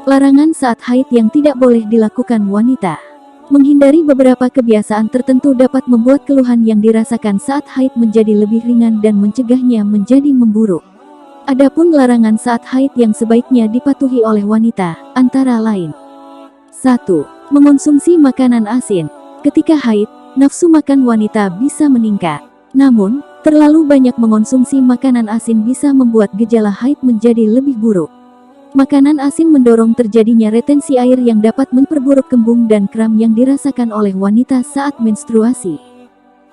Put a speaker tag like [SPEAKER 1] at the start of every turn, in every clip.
[SPEAKER 1] Larangan saat haid yang tidak boleh dilakukan wanita. Menghindari beberapa kebiasaan tertentu dapat membuat keluhan yang dirasakan saat haid menjadi lebih ringan dan mencegahnya menjadi memburuk. Adapun larangan saat haid yang sebaiknya dipatuhi oleh wanita, antara lain: 1. Mengonsumsi makanan asin. Ketika haid, nafsu makan wanita bisa meningkat. Namun, terlalu banyak mengonsumsi makanan asin bisa membuat gejala haid menjadi lebih buruk. Makanan asin mendorong terjadinya retensi air yang dapat memperburuk kembung dan kram yang dirasakan oleh wanita saat menstruasi.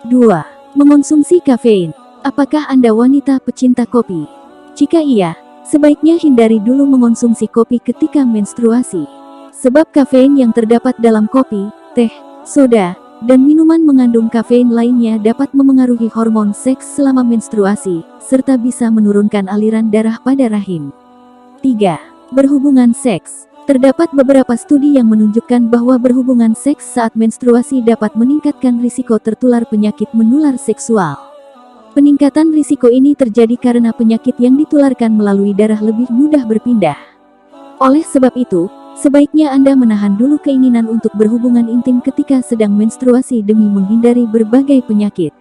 [SPEAKER 1] 2. Mengonsumsi kafein. Apakah Anda wanita pecinta kopi? Jika iya, sebaiknya hindari dulu mengonsumsi kopi ketika menstruasi. Sebab kafein yang terdapat dalam kopi, teh, soda, dan minuman mengandung kafein lainnya dapat memengaruhi hormon seks selama menstruasi, serta bisa menurunkan aliran darah pada rahim. 3. Berhubungan seks. Terdapat beberapa studi yang menunjukkan bahwa berhubungan seks saat menstruasi dapat meningkatkan risiko tertular penyakit menular seksual. Peningkatan risiko ini terjadi karena penyakit yang ditularkan melalui darah lebih mudah berpindah. Oleh sebab itu, sebaiknya Anda menahan dulu keinginan untuk berhubungan intim ketika sedang menstruasi demi menghindari berbagai penyakit.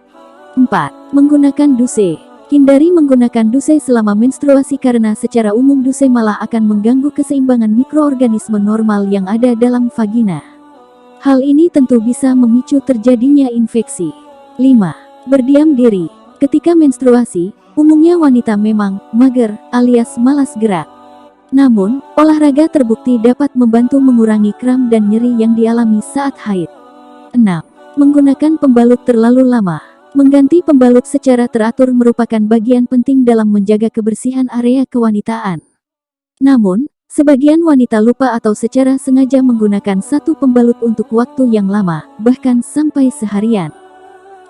[SPEAKER 1] 4. Menggunakan duse. Hindari menggunakan duse selama menstruasi karena secara umum duse malah akan mengganggu keseimbangan mikroorganisme normal yang ada dalam vagina. Hal ini tentu bisa memicu terjadinya infeksi. 5. Berdiam diri. Ketika menstruasi, umumnya wanita memang mager alias malas gerak. Namun, olahraga terbukti dapat membantu mengurangi kram dan nyeri yang dialami saat haid. 6. Menggunakan pembalut terlalu lama. Mengganti pembalut secara teratur merupakan bagian penting dalam menjaga kebersihan area kewanitaan. Namun, sebagian wanita lupa atau secara sengaja menggunakan satu pembalut untuk waktu yang lama, bahkan sampai seharian.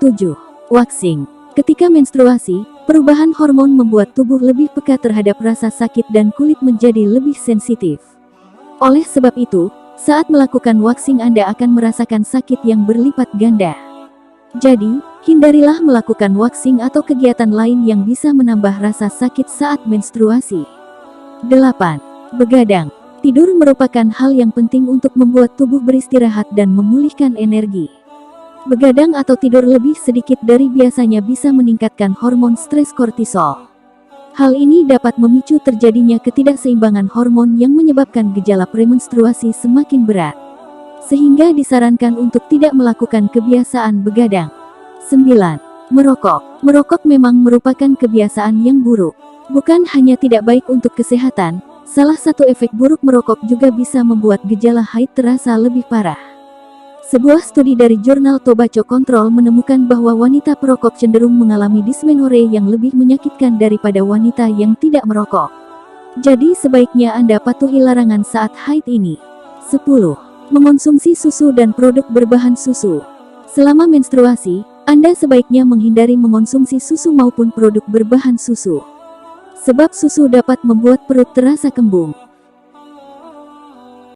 [SPEAKER 1] 7. Waxing. Ketika menstruasi, perubahan hormon membuat tubuh lebih peka terhadap rasa sakit dan kulit menjadi lebih sensitif. Oleh sebab itu, saat melakukan waxing Anda akan merasakan sakit yang berlipat ganda. Jadi, hindarilah melakukan waxing atau kegiatan lain yang bisa menambah rasa sakit saat menstruasi. 8. Begadang. Tidur merupakan hal yang penting untuk membuat tubuh beristirahat dan memulihkan energi. Begadang atau tidur lebih sedikit dari biasanya bisa meningkatkan hormon stres kortisol. Hal ini dapat memicu terjadinya ketidakseimbangan hormon yang menyebabkan gejala premenstruasi semakin berat. Sehingga disarankan untuk tidak melakukan kebiasaan begadang. 9. Merokok. Merokok memang merupakan kebiasaan yang buruk. Bukan hanya tidak baik untuk kesehatan, salah satu efek buruk merokok juga bisa membuat gejala haid terasa lebih parah. Sebuah studi dari jurnal Tobacco Control menemukan bahwa wanita perokok cenderung mengalami dysmenorrhea yang lebih menyakitkan daripada wanita yang tidak merokok. Jadi sebaiknya Anda patuhi larangan saat haid ini. 10. Mengonsumsi susu dan produk berbahan susu. Selama menstruasi, Anda sebaiknya menghindari mengonsumsi susu maupun produk berbahan susu. Sebab susu dapat membuat perut terasa kembung.